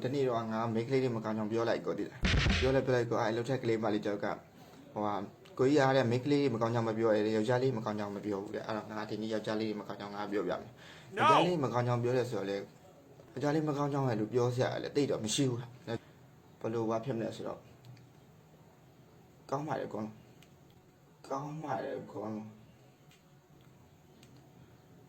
တနေ့တော့ငါမိန်းကလေးတွေမကောင်းကြောင်ပြောလိုက်ကိုတည်တယ်ပြောလိုက်ကိုအဲ့လှုပ်ထက်ကလေးပါလေးကြောက်ကဟိုဟာကိုကြီးအားတဲ့မိန်းကလေးမကောင်းကြောင်မပြောရတဲ့ယောက်ျားလေးမကောင်းကြောင်မပြောဘူးတဲ့အဲ့တော့ငါဒီနေ့ယောက်ျားလေးမကောင်းကြောင်ငါပြောပြမယ်ယောက်ျားလေးမကောင်းကြောင်ပြောရဲဆိုတော့လေယောက်ျားလေးမကောင်းကြောင်ရလို့ပြောစရာလေတိတ်တော့မရှိဘူးဘလို့ဘာဖြစ်မလဲဆိုတော့ကောင်းပါတယ်ကောင်း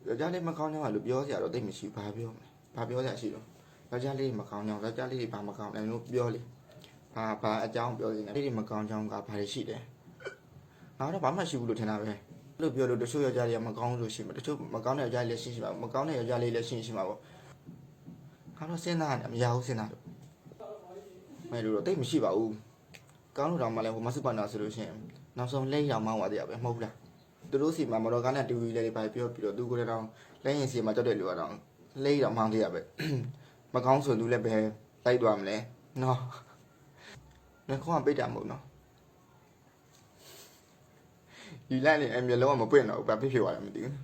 ယောက်ျားလေးမကောင်းကြောင်ရလို့ပြောစရာတော့တိတ်မရှိဘူးဘာပြောစရာရှိတော့ယောက်ျားလေးမကောင်းကြောင်ယောက်ျားလေးဘာမကောင်းလဲလို့ပြောလေဘာအကြောင်းပြောနေလဲလေးမကောင်းကြောင်ကဘာတွေရှိတယ်ငါတော့ဘာမှရှိဘူးလို့ထင်တာပဲလို့ပြောလို့တချို့ယောက်ျားတွေကမကောင်းလို့ရှိမှာတချို့မကောင်းတဲ့ယောက်ျားလေးလည်းရှိမှာမကောင်းတဲ့ယောက်ျားလေးလည်းရှိမှာပေါ့ငါတော့စဉ်းစားနေမရဘူးစဉ်းစားလို့မဲလို့တော့တိတ်မရှိပါဘူးကောင်းလို့တော့မှလည်းဟိုမဆုပနာဆိုလို့ရှိရင်နောက်ဆုံးလက်ရောင်မောင်းသွားတယ်ပဲမဟုတ်ဘူးလားသူတို့စီမှာမော်တော်ကားနဲ့တူကြီးလေးတွေပဲပြောပြီးတော့သူကိုယ်တောင်လက်ရင်စီမှာကြောက်တဲ့လူကတော့လက်ရောင်မောင်းသေးရပဲမကောင်းဆိုသူလည်းပဲလိုက်သွားမလဲနော်လည်းခေါင်းပိတ်တာမဟုတ်နော်ဒီလိုက်နေအမျက်လုံးကမပွင့်တော့ဘူးဘာဖြစ်သွားလဲမသိဘူး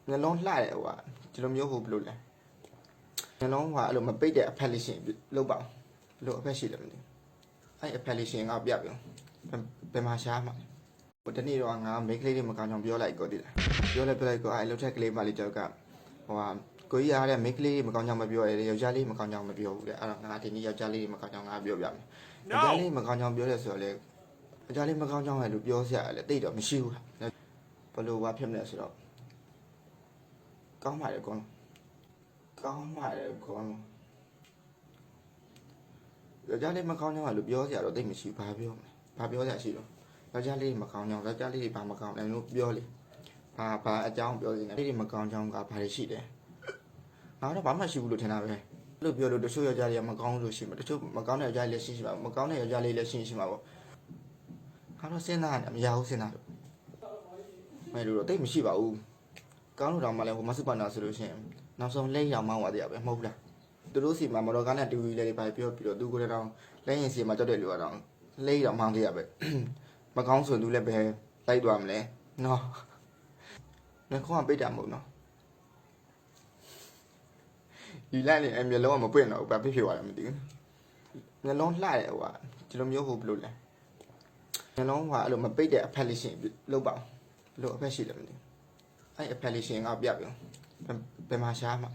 မျက်လုံးလှတယ်ဟိုကဒီလိုမျိုးဟိုဘယ်လိုလဲမျက်လုံးကအဲ့လိုမပိတ်တဲ့အဖက်လေးရှင်လောက်ပါဘယ်လိုအဖက်ရှိတယ်မသိဘူးအဲ့အဖက်လေးရှင်ကပြပြဘယ်မှာရှားမှာတနေ့တော့ငါမိန်းကလေးတွေမကောင်းကြောင်ပြောလိုက်ကိုတည်တယ်ပြောလိုက်ကိုအဲ့လှုပ်ထက်ကလေးပါလေးကြောက်ကဟိုဟာကိုကြီးအားတဲ့မိန်းကလေးမကောင်းကြောင်မပြောရတဲ့ယောက်ျားလေးမကောင်းကြောင်မပြောဘူးတဲ့အဲ့တော့ငါဒီနေ့ယောက်ျားလေးမကောင်းကြောင်ငါပြောပြမယ်ယောက်ျားလေးမကောင်းကြောင်ပြောရဲဆိုတော့လေယောက်ျားလေးမကောင်းကြောင်ရလို့ပြောစရာလေတိတ်တော့မရှိဘူးဘလို့ဘာဖြစ်မလဲဆိုတော့ကောင်းပါတယ်ကောင်းယောက်ျားလေးမကောင်းကြောင်ရလို့ပြောစရာတော့တိတ်မရှိဘူးဘာပြောစရာရှိတော့ယောက်ျားလေးမကောင်းကြောင်ယောက်ျားလေးဘာမကောင်းလဲလို့ပြောလေဘာအကြောင်းပြောနေလဲလေးမကောင်းကြောင်ကဘာတွေရှိတယ်ငါတော့ဘာမှရှိဘူးလို့ထင်တာပဲလို့ပြောလို့တချို့ယောက်ျားတွေကမကောင်းလို့ရှိမှာတချို့မကောင်းတဲ့ယောက်ျားလေးလည်းရှိမှာမကောင်းတဲ့ယောက်ျားလေးလည်းရှိမှာပေါ့ငါတော့စဉ်းစားနေမရဘူးစဉ်းစားလို့မဲလို့တော့တိတ်မရှိပါဘူးကောင်းလို့တော့မှလည်းဟိုမဆုပနာဆိုလို့ရှိရင်နောက်ဆုံးလက်ရောင်မောင်းသွားတယ်ပဲမဟုတ်ဘူးလားသူတို့စီမှာမော်တော်ကားနဲ့တူကြီးလေးတွေပဲပြောပြီးတော့သူကိုယ်တောင်လက်ရင်စီမှာကြောက်တဲ့လူကတော့လက်ရောင်မောင်းသေးရပဲမကောင်းဆိုသူလည်းပဲလိုက်သွားမလဲနော်လည်းခေါင်းပိတ်တာမဟုတ်နော်ဒီလိုက်နေအမျက်လုံးကမပွင့်တော့ဘူးဘာဖြစ်သွားလဲမသိဘူးမျက်လုံးလှတယ်ဟိုကဒီလိုမျိုးဟိုဘယ်လိုလဲမျက်လုံးကအဲ့လိုမပိတ်တဲ့အဖက်လေးရှင်လောက်ပါဘယ်လိုအဖက်ရှိလဲမသိဘူးအဲ့အဖက်လေးရှင်ကပြပြဘယ်မှာရှားမှာ